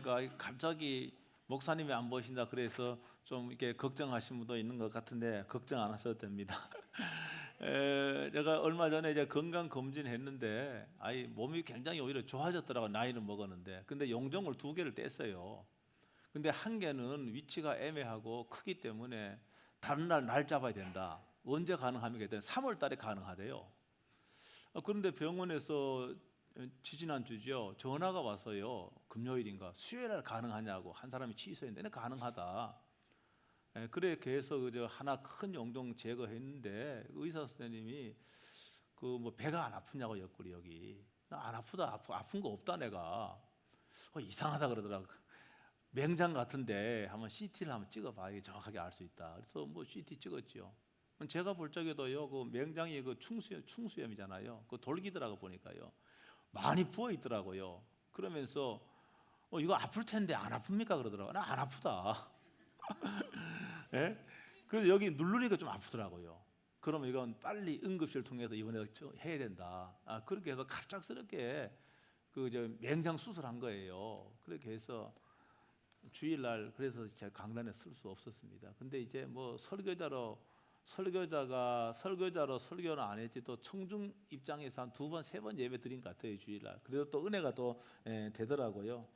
보니까 갑자기 목사님이 안 보신다 그래서 좀 이렇게 걱정하신 분도 있는 것 같은데 걱정 안 하셔도 됩니다. 제가 얼마 전에 이제 건강 검진했는데 몸이 굉장히 오히려 좋아졌더라고. 나이는 먹었는데 근데 용종을 2개를 뗐어요. 근데 한 개는 위치가 애매하고 크기 때문에 다른 날 잡아야 된다. 언제 가능합니까? 했더니 3월 달에 가능하대요. 그런데 병원에서 지지난주죠, 전화가 왔어요. 금요일인가 수요일 날 가능하냐고. 한 사람이 취소했는데 가능하다. 그렇게 해서 그저 하나 큰 용종 제거했는데 의사 선생님이 배가 안 아프냐고 옆구리 여기. 안 아프다. 아픈 거 없다 내가. 이상하다 그러더라고. 맹장 같은데 한번 CT를 한번 찍어봐야 정확하게 알 수 있다. 그래서 CT 찍었죠. 제가 볼 적에도요, 맹장이 충수염이잖아요. 돌기더라고 보니까요. 많이 부어 있더라고요. 그러면서 이거 아플 텐데 안 아픕니까 그러더라고요. 나 안 아프다. 예? 그래서 여기 누르니까 좀 아프더라고요. 그러면 이건 빨리 응급실을 통해서 입원해서 해야 된다. 그렇게 해서 갑작스럽게 맹장 수술한 거예요. 그렇게 해서 주일날 그래서 제가 강단에 설 수 없었습니다. 근데 이제 설교자로 설교는 안 했지, 또 청중 입장에서 한 2번 3번 예배 드린 것 같아요 주일날. 그래도 또 은혜가 또 되더라고요.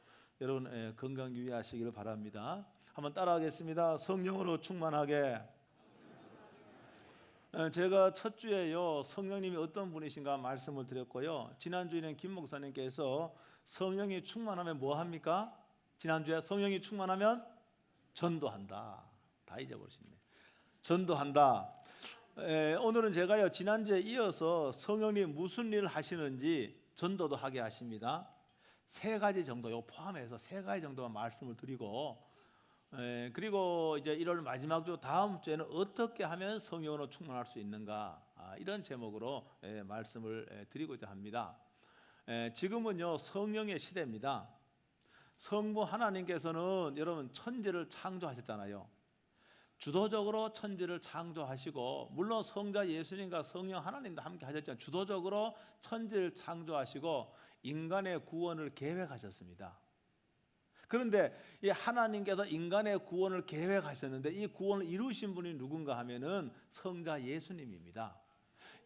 여러분 건강 유의하시기를 바랍니다. 한번 따라하겠습니다. 성령으로 충만하게. 제가 첫 주에요, 성령님이 어떤 분이신가 말씀을 드렸고요. 지난주에는 김 목사님께서 성령이 충만하면 뭐 합니까? 지난주에 성령이 충만하면 전도한다. 다 잊어버리시네. 전도한다. 오늘은 제가요, 지난주에 이어서 성령님 무슨 일을 하시는지 전도도 하게 하십니다. 3가지 정도, 요 포함해서 3가지 정도만 말씀을 드리고, 그리고 이제 1월 마지막 주 다음 주에는 어떻게 하면 성령으로 충만할 수 있는가, 이런 제목으로 말씀을 드리고자 합니다. 지금은요 성령의 시대입니다. 성부 하나님께서는 여러분 천지를 창조하셨잖아요. 주도적으로 천지를 창조하시고, 물론 성자 예수님과 성령 하나님도 함께 하셨지만 주도적으로 천지를 창조하시고 인간의 구원을 계획하셨습니다. 그런데 이 하나님께서 인간의 구원을 계획하셨는데 이 구원을 이루신 분이 누군가 하면은 성자 예수님입니다.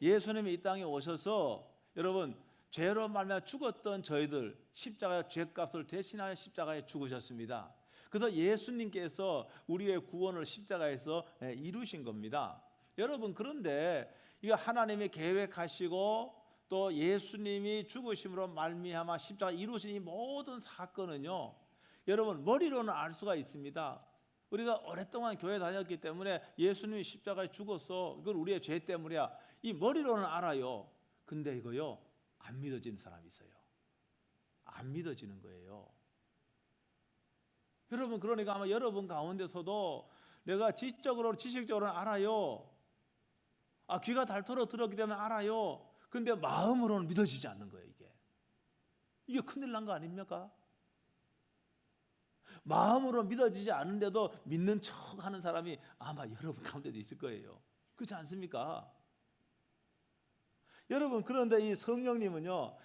예수님이 이 땅에 오셔서 여러분 죄로 말미암아 죽었던 저희들 십자가의 죄값을 대신하여 십자가에 죽으셨습니다. 그래서 예수님께서 우리의 구원을 십자가에서 이루신 겁니다. 여러분, 그런데 이거 하나님이 계획하시고 또 예수님이 죽으심으로 말미암아 십자가 이루신 이 모든 사건은요, 여러분 머리로는 알 수가 있습니다. 우리가 오랫동안 교회 다녔기 때문에 예수님이 십자가에 죽어서 이건 우리의 죄 때문이야, 이 머리로는 알아요. 근데 이거요 안 믿어지는 사람이 있어요. 안 믿어지는 거예요. 여러분, 그러니까 아마 여러분 가운데서도 내가 지식적으로는 알아요. 귀가 닳도록 들었기 때문에 알아요. 근데 마음으로는 믿어지지 않는 거예요. 이게 큰일 난 거 아닙니까? 마음으로 믿어지지 않는데도 믿는 척 하는 사람이 아마 여러분 가운데도 있을 거예요. 그렇지 않습니까? 여러분, 그런데 이 성령님은요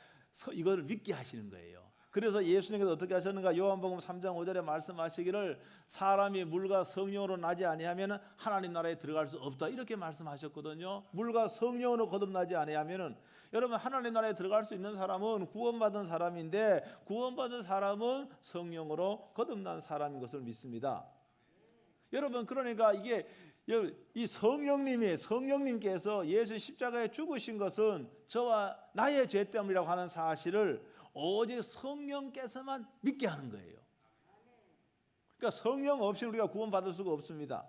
이거를 믿게 하시는 거예요. 그래서 예수님께서 어떻게 하셨는가? 요한복음 3장 5절에 말씀하시기를 사람이 물과 성령으로 나지 아니하면 하나님 나라에 들어갈 수 없다, 이렇게 말씀하셨거든요. 물과 성령으로 거듭나지 아니하면, 여러분 하나님 나라에 들어갈 수 있는 사람은 구원받은 사람인데 구원받은 사람은 성령으로 거듭난 사람인 것을 믿습니다. 여러분, 그러니까 이게 이 성령님께서 예수 십자가에 죽으신 것은 저와 나의 죄 때문이라고 하는 사실을 오직 성령께서만 믿게 하는 거예요. 그러니까 성령 없이 우리가 구원받을 수가 없습니다.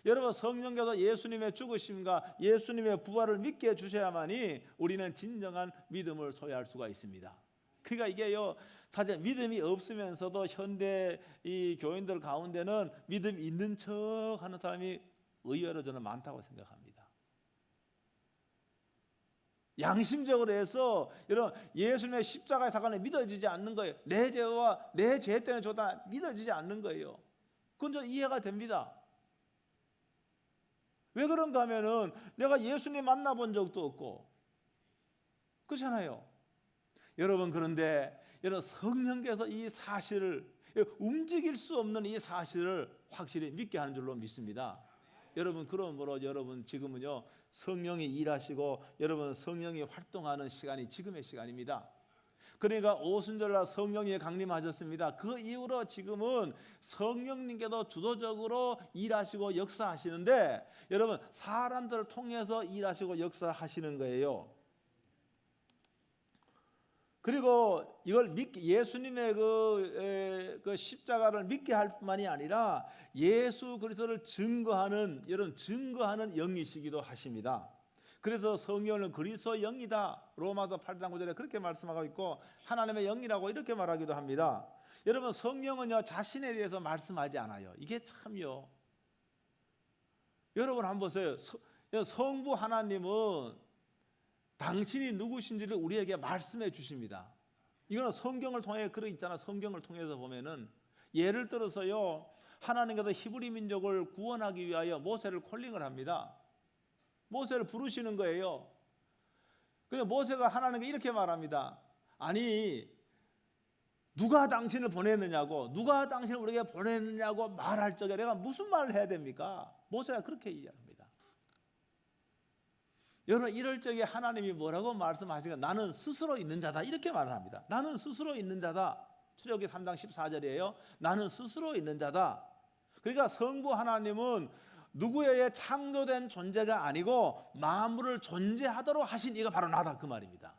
여러분, 성령께서 예수님의 죽으심과 예수님의 부활을 믿게 해주셔야만이 우리는 진정한 믿음을 소유할 수가 있습니다. 그러니까 이게요 사실 믿음이 없으면서도 현대 이 교인들 가운데는 믿음 있는 척 하는 사람이 의외로 저는 많다고 생각합니다. 양심적으로 해서 여러분 예수님의 십자가의 사건이 믿어지지 않는 거예요. 내 죄와 내 죄 때문에 저다 믿어지지 않는 거예요. 그건 좀 이해가 됩니다. 왜 그런가 하면은 내가 예수님 만나본 적도 없고 그렇잖아요. 여러분, 그런데 여러분 성령께서 이 사실을, 움직일 수 없는 이 사실을 확실히 믿게 하는 줄로 믿습니다. 여러분, 그러므로 여러분 지금은요 성령이 일하시고 여러분 성령이 활동하는 시간이 지금의 시간입니다. 그러니까 오순절날 성령이 강림하셨습니다. 그 이후로 지금은 성령님께도 주도적으로 일하시고 역사하시는데 여러분 사람들을 통해서 일하시고 역사하시는 거예요. 그리고 이걸 예수님의 그 십자가를 믿게 할 뿐만이 아니라 예수 그리스도를 증거하는 영이시기도 하십니다. 그래서 성령은 그리스도 영이다. 로마서 8장 9절에 그렇게 말씀하고 있고 하나님의 영이라고 이렇게 말하기도 합니다. 여러분 성령은요 자신에 대해서 말씀하지 않아요. 이게 참요. 여러분 한번 보세요. 성부 하나님은 당신이 누구신지를 우리에게 말씀해 주십니다. 이거는 성경을 통해 그러 있잖아. 성경을 통해서 보면은 예를 들어서요 하나님께서 히브리 민족을 구원하기 위하여 모세를 콜링을 합니다. 모세를 부르시는 거예요. 근데 모세가 하나님께 이렇게 말합니다. 아니 누가 당신을 보냈느냐고, 누가 당신을 우리에게 보냈느냐고 말할 적에 내가 무슨 말을 해야 됩니까? 모세가 그렇게 이야기합니다. 여러분 이럴 적에 하나님이 뭐라고 말씀하시니까 나는 스스로 있는 자다 이렇게 말을 합니다. 나는 스스로 있는 자다. 출애굽기 3장 14절이에요. 나는 스스로 있는 자다. 그러니까 성부 하나님은 누구에게 창조된 존재가 아니고 만물을 존재하도록 하신 이가 바로 나다 그 말입니다.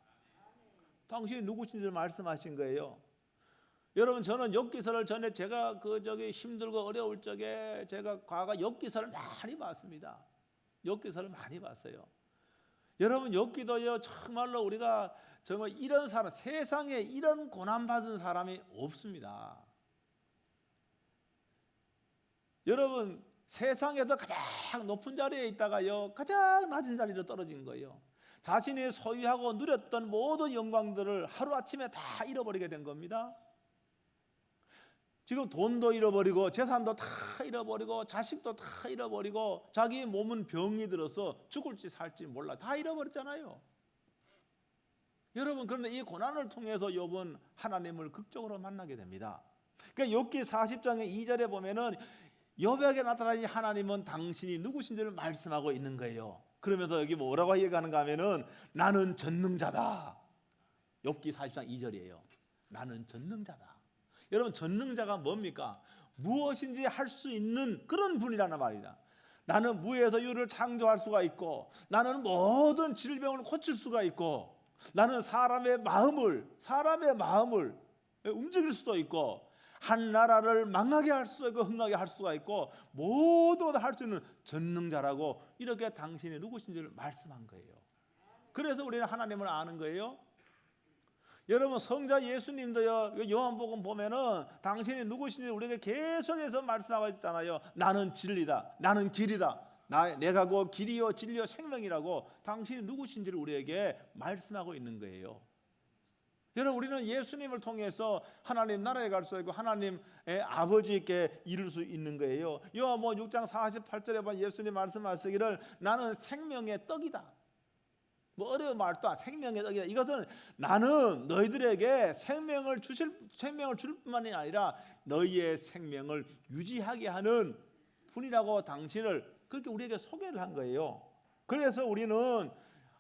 당신이 누구신지를 말씀하신 거예요. 여러분 저는 욥기서를 전에 제가 힘들고 어려울 적에 제가 과거 욥기서를 많이 봤습니다. 욥기서를 많이 봤어요. 여러분 욥기도요 정말로 우리가 정말 이런 사람 세상에 이런 고난 받은 사람이 없습니다. 여러분 세상에서 가장 높은 자리에 있다가요 가장 낮은 자리로 떨어진 거예요. 자신이 소유하고 누렸던 모든 영광들을 하루아침에 다 잃어버리게 된 겁니다. 지금 돈도 잃어버리고 재산도 다 잃어버리고 자식도 다 잃어버리고 자기 몸은 병이 들어서 죽을지 살지 몰라 다 잃어버렸잖아요. 여러분 그런데 이 고난을 통해서 욥은 하나님을 극적으로 만나게 됩니다. 그러니까 욥기 40장의 2절에 보면은 욥에게 나타나신 하나님은 당신이 누구신지를 말씀하고 있는 거예요. 그러면서 여기 뭐라고 얘기하는가 하면은 나는 전능자다. 욥기 40장 2절이에요. 나는 전능자다. 여러분 전능자가 뭡니까? 무엇인지 할 수 있는 그런 분이라는 말이다. 나는 무에서 유를 창조할 수가 있고 나는 모든 질병을 고칠 수가 있고 나는 사람의 마음을 움직일 수도 있고 한 나라를 망하게 할 수도 있고 흥하게 할 수가 있고 모든 것을 할 수 있는 전능자라고 이렇게 당신이 누구신지를 말씀한 거예요. 그래서 우리는 하나님을 아는 거예요. 여러분 성자 예수님도요 요한복음 보면은 당신이 누구신지 우리에게 계속해서 말씀하고 있잖아요. 나는 진리다, 나는 길이다, 내가 그 길이요 진리요 생명이라고 당신이 누구신지를 우리에게 말씀하고 있는 거예요. 여러분 우리는 예수님을 통해서 하나님 나라에 갈 수 있고 하나님의 아버지께 이룰 수 있는 거예요. 요한복음 6장 48절에 보면 예수님 말씀하시기를 나는 생명의 떡이다. 뭐 어려운 말도 생명의 떡이다. 이것은 나는 너희들에게 생명을 줄 뿐만이 아니라 너희의 생명을 유지하게 하는 분이라고 당신을 그렇게 우리에게 소개를 한 거예요. 그래서 우리는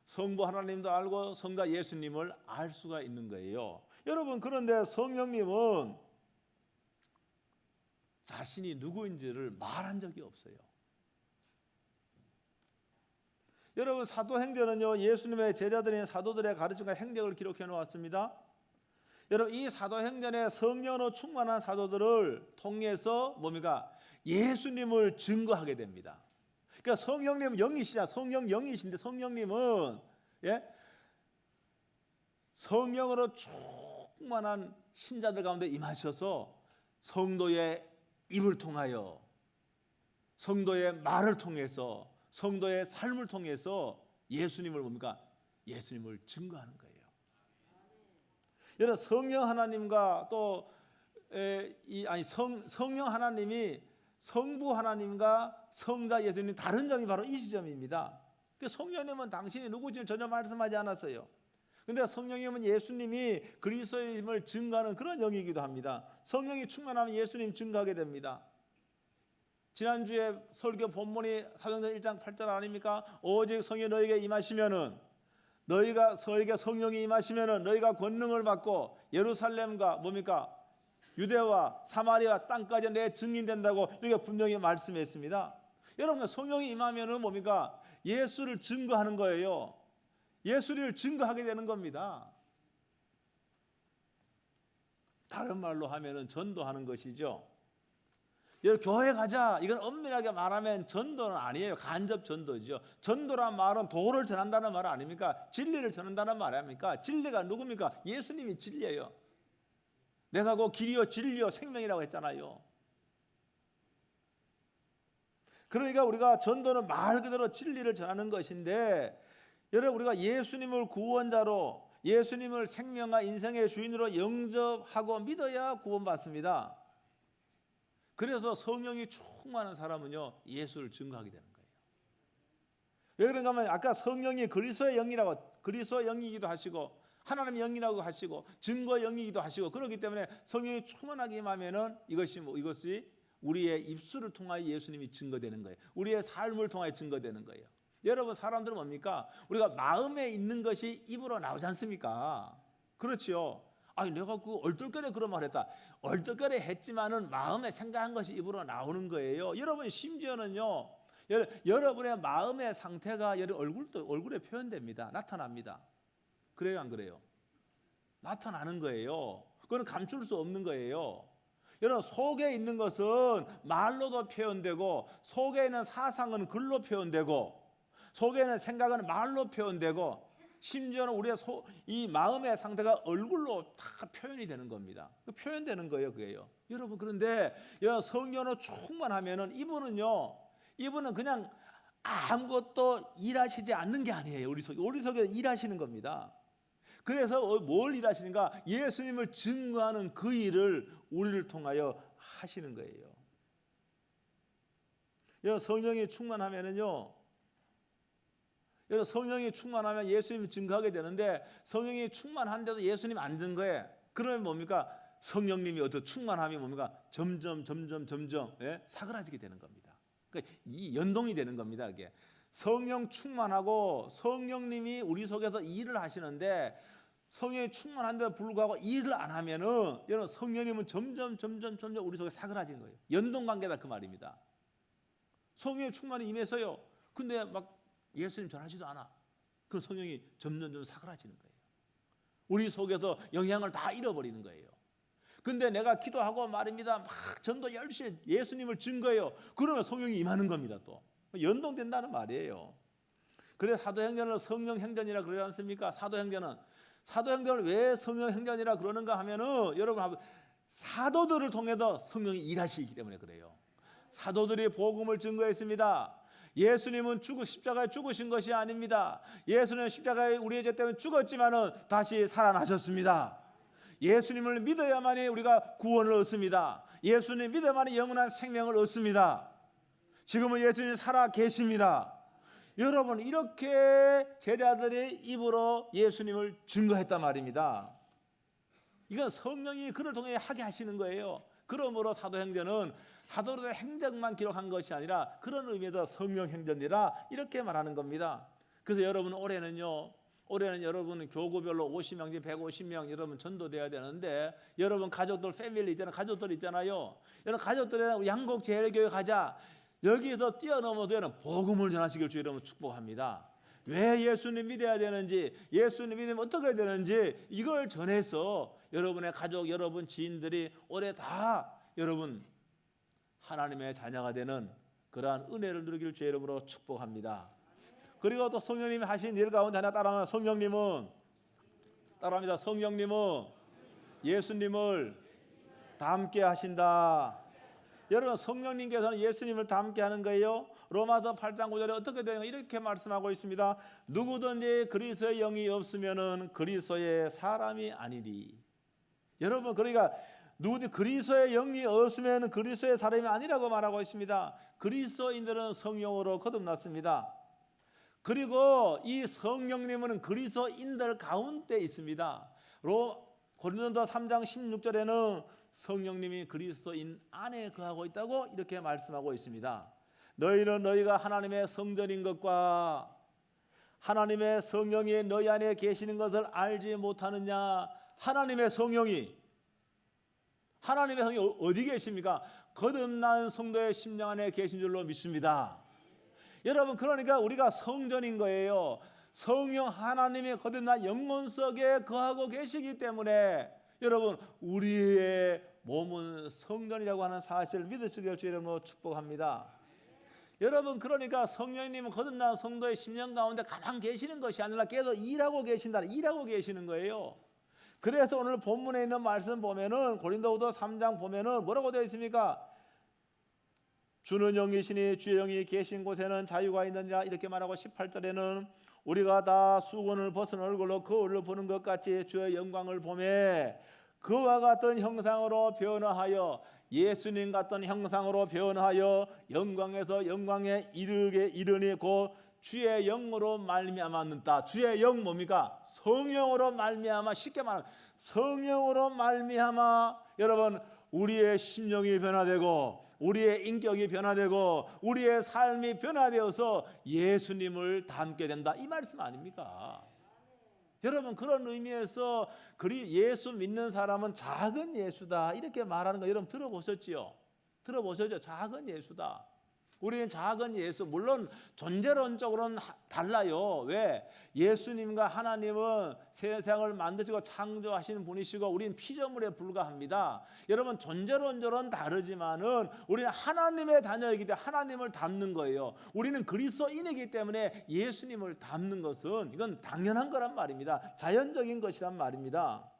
성부 하나님도 알고 성자 예수님을 알 수가 있는 거예요. 여러분 그런데 성령님은 자신이 누구인지를 말한 적이 없어요. 여러분 사도행전은요 예수님의 제자들인 사도들의 가르침과 행적을 기록해 놓았습니다. 여러분 이 사도행전에 성령으로 충만한 사도들을 통해서 뭡니까? 예수님을 증거하게 됩니다. 그러니까 성령님은 영이시냐? 성령 영이신데 성령님은 성령으로 충만한 신자들 가운데 임하셔서 성도의 입을 통하여 성도의 말을 통해서 성도의 삶을 통해서 예수님을 뭡니까? 예수님을 증거하는 거예요. 여러분 성령 하나님과 또 성령 하나님이 성부 하나님과 성자 예수님 다른 점이 바로 이 지점입니다. 성령님은 당신이 누구인지 전혀 말씀하지 않았어요. 근데 성령님은 예수님이 그리스도의 힘을 증거하는 그런 영이기도 합니다. 성령이 충만하면 예수님 증거하게 됩니다. 지난주에 설교 본문이 사도행전 1장 8절 아닙니까? 오직 성령이 너에게 임하시면은 너에게 성령이 임하시면은 너희가 권능을 받고 예루살렘과 뭡니까? 유대와 사마리아 땅까지 내 증인된다고 이렇게 분명히 말씀했습니다. 여러분, 성령이 임하면은 뭡니까? 예수를 증거하는 거예요. 예수를 증거하게 되는 겁니다. 다른 말로 하면은 전도하는 것이죠. 여러분, 교회 가자, 이건 엄밀하게 말하면 전도는 아니에요. 간접 전도죠. 전도란 말은 도를 전한다는 말 아닙니까? 진리를 전한다는 말 아닙니까? 진리가 누굽니까? 예수님이 진리예요. 내가 그 길이요 진리요 생명이라고 했잖아요. 그러니까 우리가 전도는 말 그대로 진리를 전하는 것인데, 여러분, 우리가 예수님을 구원자로, 예수님을 생명과 인생의 주인으로 영접하고 믿어야 구원받습니다. 그래서 성령이 충만한 사람은요, 예수를 증거하게 되는 거예요. 왜 그런가 하면 아까 성령이 그리스도의 영이라고, 그리스도의 영이기도 하시고 하나님의 영이라고 하시고 증거의 영이기도 하시고, 그렇기 때문에 성령이 충만하게 임하면은 이것이 우리의 입술을 통하여 예수님이 증거되는 거예요. 우리의 삶을 통하여 증거되는 거예요. 여러분, 사람들은 뭡니까? 우리가 마음에 있는 것이 입으로 나오지 않습니까? 그렇지요. 아니, 내가 그 얼떨결에 그런 말 했다. 얼떨결에 했지만은 마음에 생각한 것이 입으로 나오는 거예요. 여러분, 심지어는요, 여러분의 마음의 상태가 얼굴에 표현됩니다. 나타납니다. 그래요, 안 그래요? 나타나는 거예요. 그건 감출 수 없는 거예요. 여러분, 속에 있는 것은 말로도 표현되고, 속에 있는 사상은 글로 표현되고, 속에 있는 생각은 말로 표현되고, 심지어는 우리의 이 마음의 상태가 얼굴로 다 표현이 되는 겁니다. 표현되는 거예요, 그게요. 여러분, 그런데 성령으로 충만하면은 이분은 그냥 아무것도 일하시지 않는 게 아니에요. 우리 속에 일하시는 겁니다. 그래서 뭘 일하시는가? 예수님을 증거하는 그 일을 우리를 통하여 하시는 거예요. 성령이 충만하면은요, 성령이 충만하면 예수님을 증거하게 되는데, 성령이 충만한데도 예수님 안 증거해. 그러면 뭡니까? 성령님이 어떤 충만함이 뭡니까? 점점 사그라지게 되는 겁니다. 그러니까 이 연동이 되는 겁니다. 이게 성령 충만하고 성령님이 우리 속에서 일을 하시는데, 성령이 충만한데도 불구하고 일을 안 하면은 여러분, 성령님은 점점 우리 속에 사그라지는 거예요. 연동 관계다 그 말입니다. 성령의 충만이 임해서요, 근데 막 예수님 전하지도 않아. 그럼 성령이 점점 사그라지는 거예요. 우리 속에서 영향을 다 잃어버리는 거예요. 근데 내가 기도하고 말입니다, 막 전도 열심히 예수님을 증거해요. 그러면 성령이 임하는 겁니다. 또 연동된다는 말이에요. 그래서 사도행전을 성령행전이라 그러지 않습니까? 사도행전을 왜 성령행전이라 그러는가 하면은, 여러분, 사도들을 통해서 성령이 일하시기 때문에 그래요. 사도들이 복음을 증거했습니다. 예수님은 십자가에 죽으신 것이 아닙니다. 예수님은 십자가에 우리의 죄 때문에 죽었지만은 다시 살아나셨습니다. 예수님을 믿어야만이 우리가 구원을 얻습니다. 예수님 믿어야만이 영원한 생명을 얻습니다. 지금은 예수님이 살아 계십니다. 여러분, 이렇게 제자들의 입으로 예수님을 증거했단 말입니다. 이건 성령이 그를 통해 하게 하시는 거예요. 그러므로 사도행전은 사도들의 행적만 기록한 것이 아니라 그런 의미에서 성령행전이라 이렇게 말하는 겁니다. 그래서 여러분, 올해는 여러분 교구별로 50명씩 150명 여러분 전도돼야 되는데, 여러분 가족들 패밀리 있잖아요. 가족들 있잖아요. 여러분 가족들이랑 양곡 제일교회 가자. 여기서 뛰어넘어도 여러분 복음을 전하시길 주 여러분 축복합니다. 왜 예수님 믿어야 되는지, 예수님 믿으면 어떻게 해야 되는지 이걸 전해서 여러분의 가족, 여러분 지인들이 올해 다 여러분 하나님의 자녀가 되는 그러한 은혜를 누리길 주의 이름으로 축복합니다. 그리고 또 성령님이 하신 일 가운데 하나 따라하면, 성령님은 예수님을 닮게 하신다. 여러분, 성령님께서는 예수님을 닮게 하는 거예요. 로마서 8장 9절에 어떻게 되는가 이렇게 말씀하고 있습니다. 누구든지 그리스도의 영이 없으면은 그리스도의 사람이 아니리. 여러분, 그러니까 누구든지 그리스도의 영이 없으면 그리스도의 사람이 아니라고 말하고 있습니다. 그리스도인들은 성령으로 거듭났습니다. 그리고 이 성령님은 그리스도인들 가운데 있습니다. 고린도서 3장 16절에는 성령님이 그리스도인 안에 거하고 있다고 이렇게 말씀하고 있습니다. 너희는 너희가 하나님의 성전인 것과 하나님의 성령이 너희 안에 계시는 것을 알지 못하느냐. 하나님의 성령이 어디 계십니까? 거듭난 성도의 심령 안에 계신 줄로 믿습니다. 여러분, 그러니까 우리가 성전인 거예요. 성령 하나님의 거듭난 영혼 속에 거하고 계시기 때문에 여러분, 우리의 몸은 성전이라고 하는 사실을 믿으시길 주의 이름으로 축복합니다. 여러분, 그러니까 성령님은 거듭난 성도의 심령 가운데 가만 계시는 것이 아니라 계속 일하고 계시는 거예요. 그래서 오늘 본문에 있는 말씀 보면은 고린도후서 3장 보면은 뭐라고 되어 있습니까? 주는 영이시니 주의 영이 계신 곳에는 자유가 있느니라 이렇게 말하고 18절에는 우리가 다 수건을 벗은 얼굴로 거울을 보는 것 같이 주의 영광을 보매 그와 같은 형상으로 변화하여 예수님 같은 형상으로 변화하여 영광에서 영광에 이르니 곧 주의 영으로 말미암았는다. 주의 영 뭡니까? 성령으로 말미암아. 쉽게 말하면 성령으로 말미암아 여러분 우리의 심령이 변화되고 우리의 인격이 변화되고 우리의 삶이 변화되어서 예수님을 닮게 된다. 이 말씀 아닙니까? 여러분, 그런 의미에서 예수 믿는 사람은 작은 예수다 이렇게 말하는 거 여러분 들어보셨지요? 작은 예수다. 우리는 작은 예수, 물론 존재론적으로는 달라요. 왜? 예수님과 하나님은 세상을 만드시고 창조하시는 분이시고 우리는 피조물에 불과합니다. 여러분, 존재론적으로는 다르지만은 우리는 하나님의 자녀이기 때문에 하나님을 닮는 거예요. 우리는 그리스도인이기 때문에 예수님을 닮는 것은 이건 당연한 거란 말입니다. 자연적인 것이란 말입니다.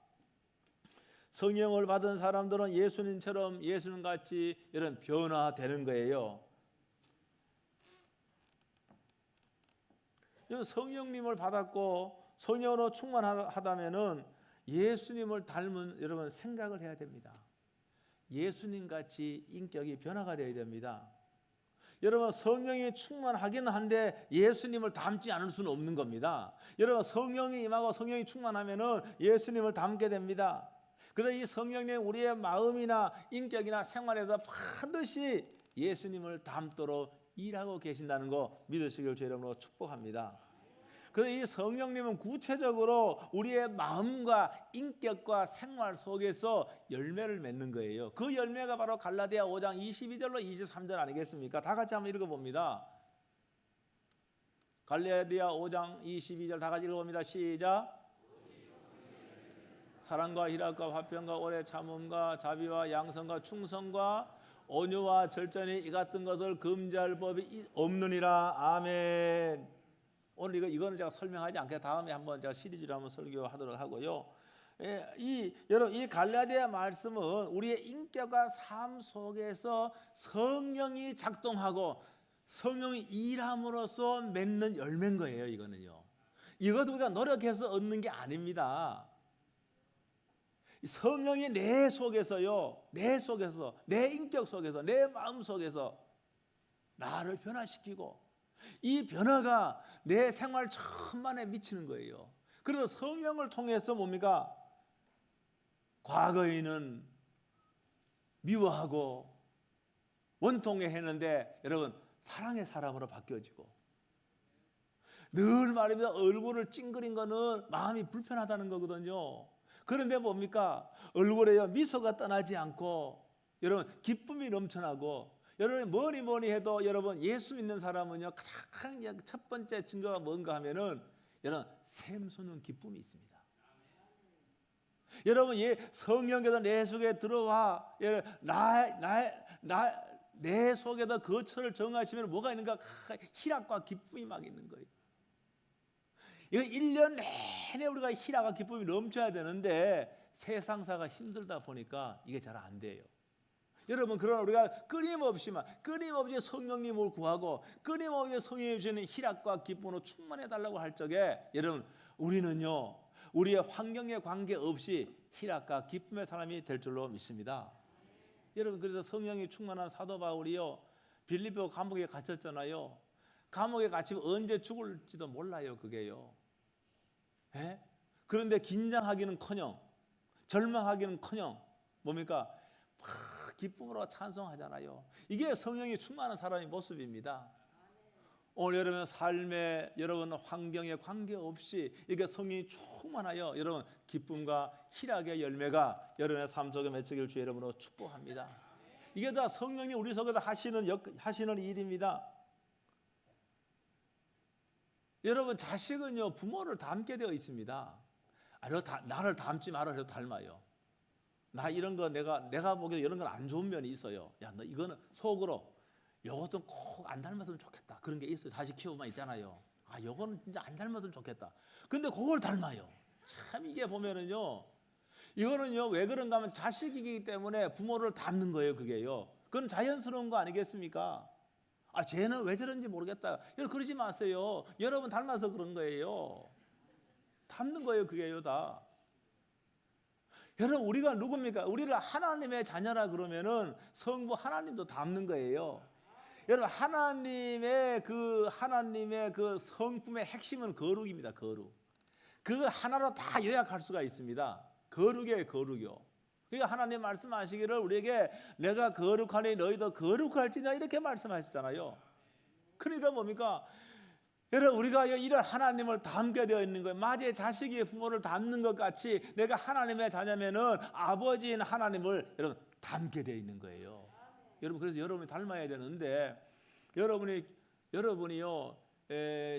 성령을 받은 사람들은 예수님처럼 예수님같이 이런 변화되는 거예요. 성령님을 받았고 성령으로 충만하다면은 예수님을 닮은 여러분 생각을 해야 됩니다. 예수님같이 인격이 변화가 되어야 됩니다. 여러분, 성령이 충만하기는 한데 예수님을 닮지 않을 수는 없는 겁니다. 여러분, 성령이 임하고 성령이 충만하면은 예수님을 닮게 됩니다. 그래서 이 성령님 우리의 마음이나 인격이나 생활에서 반드시 예수님을 닮도록 일하고 계신다는 거 믿으시길 주의 이름으로 축복합니다. 그래서 이 성령님은 구체적으로 우리의 마음과 인격과 생활 속에서 열매를 맺는 거예요. 그 열매가 바로 갈라디아 5장 22절로 23절 아니겠습니까? 다 같이 한번 읽어봅니다. 갈라디아 5장 22절 다 같이 읽어봅니다. 시작. 사랑과 희락과 화평과 오래 참음과 자비와 양선과 충성과 온유와 절전이 이 같은 것을 금지할 법이 없느니라. 아멘. 오늘 이거는 제가 설명하지 않게 다음에 한번 제가 시리즈로 한번 설교하도록 하고요. 여러분, 이 갈라디아 말씀은 우리의 인격과 삶 속에서 성령이 작동하고 성령이 일함으로써 맺는 열매인 거예요. 이거는요. 이것도 우리가 노력해서 얻는 게 아닙니다. 성령이 내 속에서요, 내 인격 속에서, 내 마음 속에서 나를 변화시키고 이 변화가 내 생활 천만에 미치는 거예요. 그래서 성령을 통해서 뭡니까? 과거에는 미워하고 원통해 했는데 여러분 사랑의 사람으로 바뀌어지고 늘 말입니다. 얼굴을 찡그린 거는 마음이 불편하다는 거거든요. 그런데 뭡니까? 얼굴에 미소가 떠나지 않고 여러분 기쁨이 넘쳐나고 여러분 뭐니 해도 여러분 예수 믿는 사람은요 가장 첫 번째 증거가 뭔가 하면은 여러분 샘솟는 기쁨이 있습니다. 여러분 성령께서 내 속에 들어와 내 속에다 거처를 정하시면 뭐가 있는가? 희락과 기쁨이 막 있는 거예요. 이거 1년 내내 우리가 희락과 기쁨이 넘쳐야 되는데 세상사가 힘들다 보니까 이게 잘 안 돼요. 여러분, 그러나 우리가 끊임없이 성령님을 구하고 끊임없이 성령이 주시는 희락과 기쁨으로 충만해 달라고 할 적에 여러분 우리는요 우리의 환경에 관계없이 희락과 기쁨의 사람이 될 줄로 믿습니다. 여러분, 그래서 성령이 충만한 사도 바울이요 빌립보 감옥에 갇혔잖아요. 감옥에 갇히면 언제 죽을지도 몰라요. 그게요. 예? 그런데 긴장하기는커녕 절망하기는커녕 뭡니까? 막 기쁨으로 찬송하잖아요. 이게 성령이 충만한 사람의 모습입니다. 오늘 여러분 삶의 여러분 환경에 관계없이 이게 성령이 충만하여 여러분 기쁨과 희락의 열매가 여러분의 삶 속에 맺히길 주 이름으로 축복합니다. 이게 다 성령이 우리 속에서 하시는 일입니다. 여러분 자식은요 부모를 닮게 되어 있습니다. 나를 닮지 마라 해도 닮아요. 나 이런 거 내가 보기에 이런 건 안 좋은 면이 있어요. 야, 너 이거는 속으로 요것도 꼭 안 닮았으면 좋겠다. 그런 게 있어요. 자식 키우면 있잖아요. 아, 요거는 진짜 안 닮았으면 좋겠다. 근데 그걸 닮아요. 참 이게 보면은요. 이거는요 왜 그런가 하면 자식이기 때문에 부모를 닮는 거예요. 그게요. 그건 자연스러운 거 아니겠습니까? 아, 쟤는 왜 저런지 모르겠다. 여러분 그러지 마세요. 여러분 닮아서 그런 거예요. 닮는 거예요. 그게요 다. 여러분 우리가 누굽니까? 우리를 하나님의 자녀라 그러면은 성부 하나님도 닮는 거예요. 여러분 하나님의 그 성품의 핵심은 거룩입니다. 거룩. 그 하나로 다 요약할 수가 있습니다. 거룩이에요. 거룩이요. 그러니까 하나님 말씀하시기를 우리에게 내가 거룩하니 너희도 거룩할지냐 이렇게 말씀하시잖아요. 그러니까 뭡니까? 여러분 우리가 이런 하나님을 닮게 되어 있는 거예요. 마치 자식이 부모를 닮는 것 같이 내가 하나님의 자녀면은 아버지인 하나님을 여러분 닮게 되어 있는 거예요. 여러분 그래서 여러분이 닮아야 되는데 여러분이요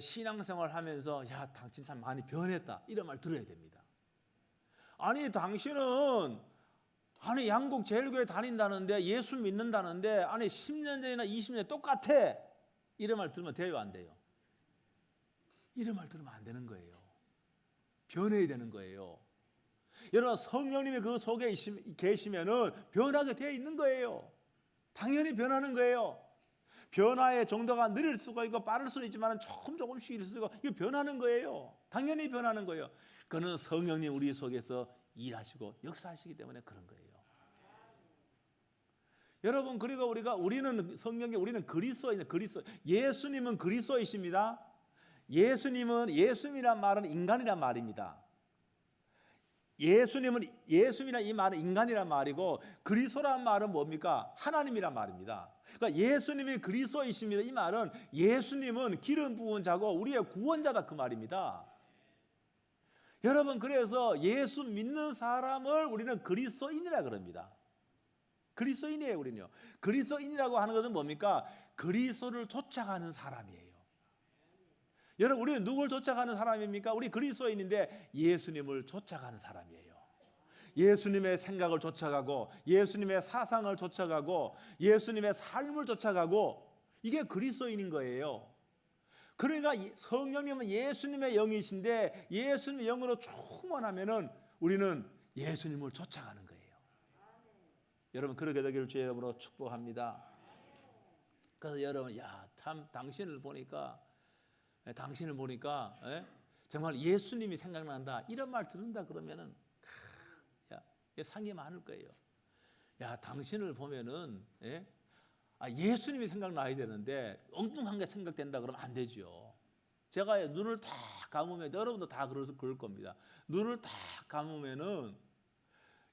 신앙생활 하면서 야 당신 참 많이 변했다 이런 말 들어야 됩니다. 아니 당신은 양국 제일교회 다닌다는데 예수 믿는다는데 아니 10년 전이나 20년 똑같아 이런 말 들으면 돼요 안 돼요? 이런 말 들으면 안 되는 거예요. 변해야 되는 거예요. 여러분 성령님이 그 속에 계시면은 변하게 되어 있는 거예요. 당연히 변하는 거예요. 변화의 정도가 느릴 수가 있고 빠를 수는 있지만 조금씩 일 수도 있고 이거 변하는 거예요. 당연히 변하는 거예요. 그는 성령님 우리 속에서 일하시고 역사하시기 때문에 그런 거예요. 여러분 그리고 우리는 성령에 우리는 그리스도인 예수님은 그리스도이십니다. 예수님이란 말은 인간이란 말입니다. 예수님이란 이 말은 인간이란 말이고 그리스도란 말은 뭡니까? 하나님이란 말입니다. 그러니까 예수님이 그리스도이십니다. 이 말은 예수님은 기름 부은 자고 우리의 구원자다 그 말입니다. 여러분 그래서 예수 믿는 사람을 우리는 그리스도인이라 그럽니다. 그리스도인이에요 우리는요. 그리스도인이라고 하는 것은 뭡니까? 그리스도를 쫓아가는 사람이에요. 여러분 우리는 누굴 쫓아가는 사람입니까? 우리 그리스도인인데 예수님을 쫓아가는 사람이에요. 예수님의 생각을 쫓아가고 예수님의 사상을 쫓아가고 예수님의 삶을 쫓아가고 이게 그리스도인인 거예요. 그러니까 성령님은 예수님의 영이신데 예수님의 영으로 충만하면은 우리는 예수님을 쫓아가는 거예요. 여러분 그렇게 되기를 주의 이름으로 축복합니다. 그래서 여러분 참 당신을 보니까 정말 예수님이 생각난다 이런 말 듣는다 그러면은 상이 많을 거예요. 당신을 보면은 예수님이 생각나야 되는데 엉뚱한 게 생각된다 그러면 안 되죠. 제가 눈을 딱 감으면 여러분도 다 그럴 겁니다. 눈을 딱 감으면은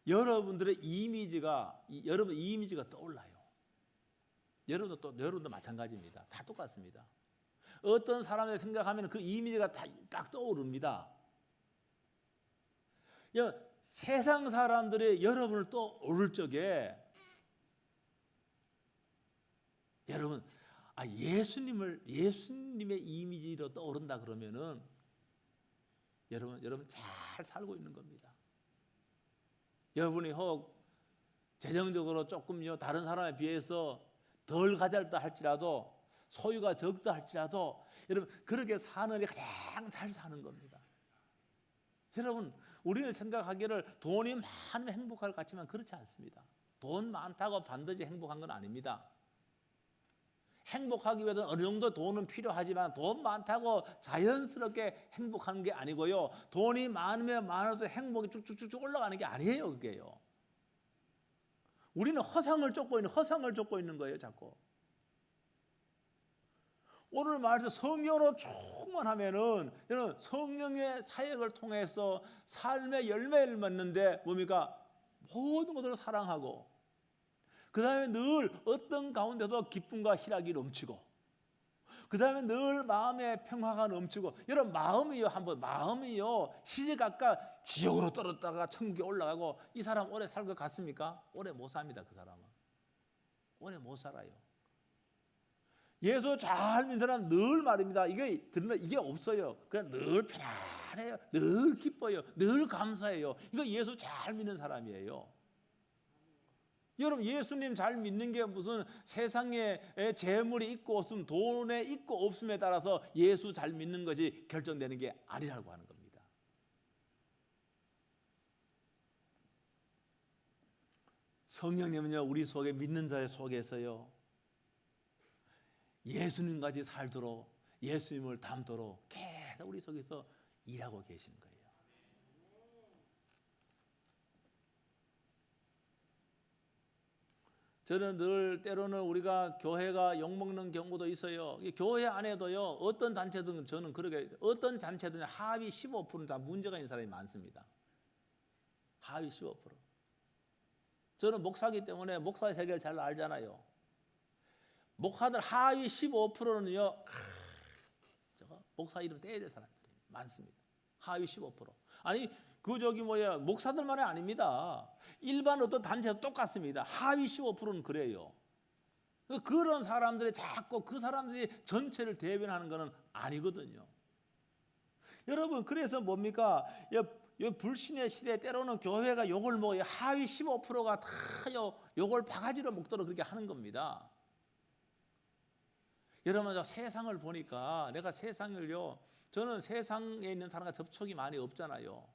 여러분들의 이미지가 떠올라요. 여러분도 마찬가지입니다. 다 똑같습니다. 어떤 사람을 생각하면 그 이미지가 딱 떠오릅니다. 세상 사람들이 여러분을 떠오를 적에 여러분 예수님의 이미지로 떠오른다 그러면은 여러분 잘 살고 있는 겁니다. 여러분이 혹 재정적으로 조금요 다른 사람에 비해서 덜 가졌다 할지라도 소유가 적다 할지라도 여러분 그렇게 사는 게 가장 잘 사는 겁니다. 여러분 우리는 생각하기를 돈이 많으면 행복할 것 같지만 그렇지 않습니다. 돈 많다고 반드시 행복한 건 아닙니다. 행복하기 위해서는 어느 정도 돈은 필요하지만 돈 많다고 자연스럽게 행복한 게 아니고요. 돈이 많으면 많아서 행복이 쭉쭉쭉 올라가는 게 아니에요. 그게요. 우리는 허상을 쫓고 있는 거예요. 자꾸. 오늘 말해서 성령으로 충만하면은 여러분 성령의 사역을 통해서 삶의 열매를 맺는데 뭡니까? 모든 것들을 사랑하고 그 다음에 늘 어떤 가운데도 기쁨과 희락이 넘치고 그 다음에 늘 마음에 평화가 넘치고 여러분 마음이요 시집갈까 지옥으로 떨어졌다가 천국에 올라가고 이 사람 오래 살 것 같습니까? 오래 못 삽니다. 그 사람은 오래 못 살아요. 예수 잘 믿는 사람 늘 말입니다. 이게 없어요. 그냥 늘 편안해요. 늘 기뻐요. 늘 감사해요. 이거 예수 잘 믿는 사람이에요. 여러분 예수님 잘 믿는 게 무슨 세상에 재물이 있고 없음, 돈에 있고 없음에 따라서 예수 잘 믿는 것이 결정되는 게 아니라고 하는 겁니다. 성령님은요 우리 속에 믿는 자의 속에서요 예수님같이 살도록 예수님을 닮도록 계속 우리 속에서 일하고 계시는 거예요. 저는 늘 때로는 우리가 교회가 욕먹는 경우도 있어요. 교회 안에도요 어떤 단체든 저는 그러게 어떤 단체든 하위 15%는 다 문제가 있는 사람이 많습니다. 하위 15%. 저는 목사이기 때문에 목사의 세계를 잘 알잖아요. 목사들 하위 15%는요 저거 목사 이름 떼야 될 사람들이 많습니다. 하위 15%. 아니 목사들만이 아닙니다. 일반 어떤 단체도 똑같습니다. 하위 15%는 그래요. 그런 사람들이 자꾸 그 사람들이 전체를 대변하는 것은 아니거든요. 여러분 그래서 뭡니까? 불신의 시대 때로는 교회가 욕을 먹어요. 하위 15%가 다 욕을 바가지로 먹도록 그렇게 하는 겁니다. 여러분 세상을 보니까 내가 세상을요 저는 세상에 있는 사람과 접촉이 많이 없잖아요.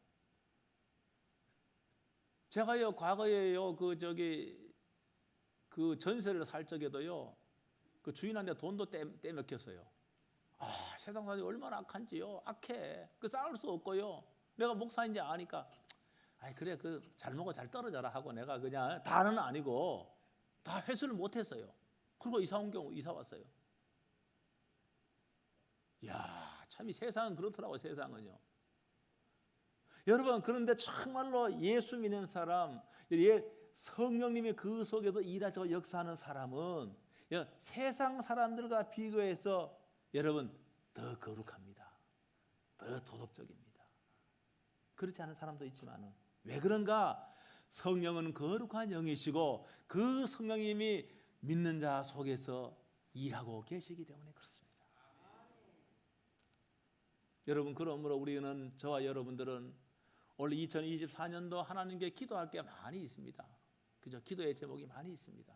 제가요 과거에요 그 전세를 살 적에도요 그 주인한테 돈도 떼먹혔어요. 세상 사람이 얼마나 악한지요. 악해. 그 싸울 수 없고요. 내가 목사인지 아니까 그래 잘 먹어 잘 떨어져라 하고 내가 그냥 다는 아니고 다 회수를 못했어요. 그리고 이사 왔어요. 참 이 세상은 그렇더라고요. 세상은요. 여러분 그런데 정말로 예수 믿는 사람 성령님이 그 속에서 일하시고 역사하는 사람은 세상 사람들과 비교해서 여러분 더 거룩합니다. 더 도덕적입니다. 그렇지 않은 사람도 있지만은 왜 그런가? 성령은 거룩한 영이시고 그 성령님이 믿는 자 속에서 일하고 계시기 때문에 그렇습니다. 여러분 그러므로 우리는 저와 여러분들은 올 2024년도 하나님께 기도할 게 많이 있습니다. 그죠? 기도의 제목이 많이 있습니다.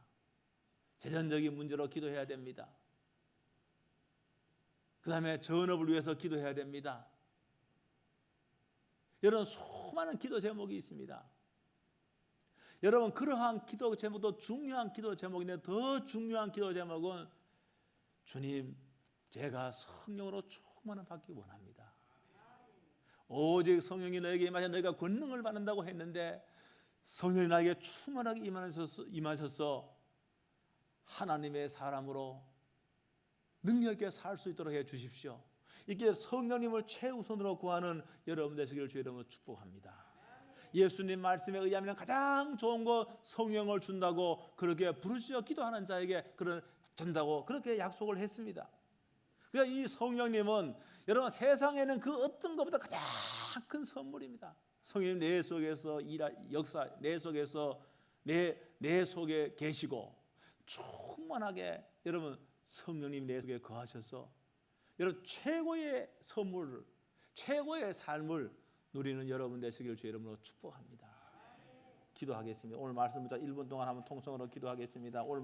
재정적인 문제로 기도해야 됩니다. 그 다음에 전업을 위해서 기도해야 됩니다. 여러분 수많은 기도 제목이 있습니다. 여러분 그러한 기도 제목도 중요한 기도 제목인데 더 중요한 기도 제목은 주님 제가 성령으로 충만을 받기 원합니다. 오직 성령이 너에게 임하셔 너희가 권능을 받는다고 했는데 성령이 나에게 충만하게 임하셔서 하나님의 사람으로 능력 있게 살 수 있도록 해 주십시오. 이게 성령님을 최우선으로 구하는 여러분 되시기를 주의 이름으로 축복합니다. 예수님 말씀에 의하면 가장 좋은 거 성령을 준다고 그렇게 부르짖어 기도하는 자에게 준다고 그렇게 약속을 했습니다. 그러니까 이 성령님은 여러분 세상에는 그 어떤 것보다 가장 큰 선물입니다. 성령님 내 속에서 내 속에서 내 속에 계시고 충만하게 여러분 성령님 내 속에 거하셔서 여러분 최고의 선물, 최고의 삶을 누리는 여러분 되시길 주의 이름으로 축복합니다. 기도하겠습니다. 오늘 말씀부터 1분 동안 한번 통성으로 기도하겠습니다. 오늘